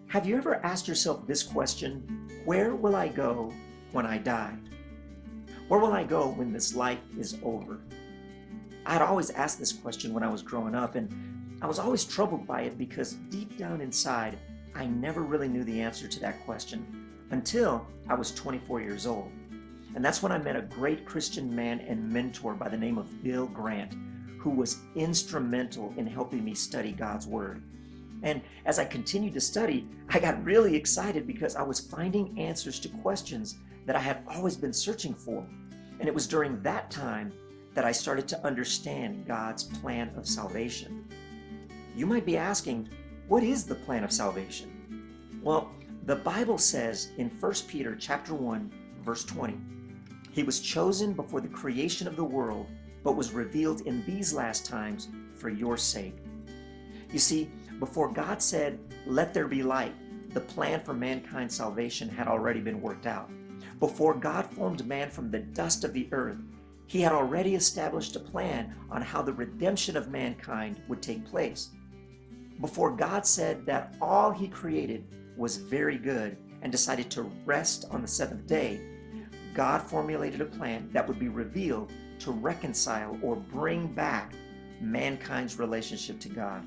Have you ever asked yourself this question? Where will I go when I die? Where will I go when this life is over? I had always asked this question when I was growing up, and I was always troubled by it because deep down inside, I never really knew the answer to that question until I was 24 years old. And that's when I met a great Christian man and mentor by the name of Bill Grant, who was instrumental in helping me study God's Word. And as I continued to study, I got really excited because I was finding answers to questions that I had always been searching for. And it was during that time that I started to understand God's plan of salvation. You might be asking, what is the plan of salvation? Well, the Bible says in 1 Peter chapter 1, verse 20, He was chosen before the creation of the world, but was revealed in these last times for your sake. You see, before God said, "Let there be light," the plan for mankind's salvation had already been worked out. Before God formed man from the dust of the earth, He had already established a plan on how the redemption of mankind would take place. Before God said that all He created was very good and decided to rest on the seventh day, God formulated a plan that would be revealed to reconcile or bring back mankind's relationship to God.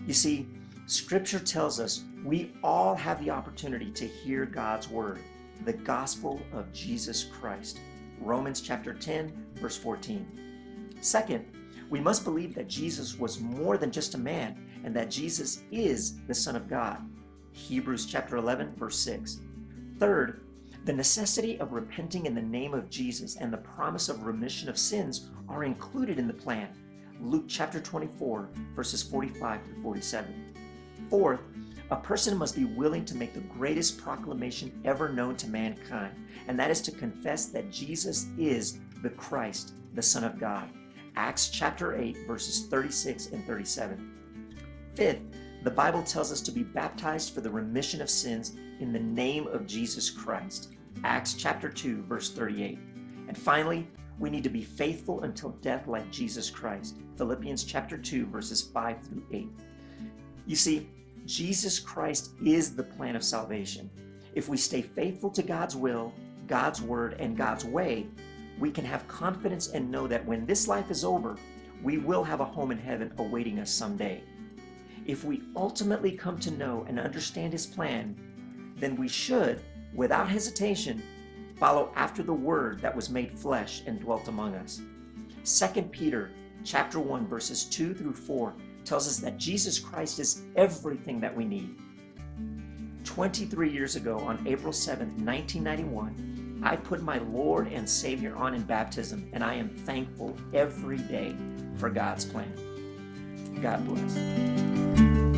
You see, Scripture tells us we all have the opportunity to hear God's Word, the gospel of Jesus Christ. Romans chapter 10, verse 14. Second, we must believe that Jesus was more than just a man and that Jesus is the Son of God. Hebrews chapter 11, verse 6. Third, the necessity of repenting in the name of Jesus and the promise of remission of sins are included in the plan. Luke chapter 24, verses 45 through 47. Fourth, a person must be willing to make the greatest proclamation ever known to mankind, and that is to confess that Jesus is the Christ, the Son of God. Acts chapter 8, verses 36 and 37. Fifth, the Bible tells us to be baptized for the remission of sins in the name of Jesus Christ. Acts chapter 2, verse 38. And finally, we need to be faithful until death like Jesus Christ. Philippians chapter 2, verses 5 through 8. You see, Jesus Christ is the plan of salvation. If we stay faithful to God's will, God's word, and God's way, we can have confidence and know that when this life is over, we will have a home in heaven awaiting us someday. If we ultimately come to know and understand His plan, then we should, without hesitation, follow after the Word that was made flesh and dwelt among us. 2 Peter chapter 1, verses 2 through 4 tells us that Jesus Christ is everything that we need. 23 years ago, on April 7th, 1991, I put my Lord and Savior on in baptism, and I am thankful every day for God's plan. God bless.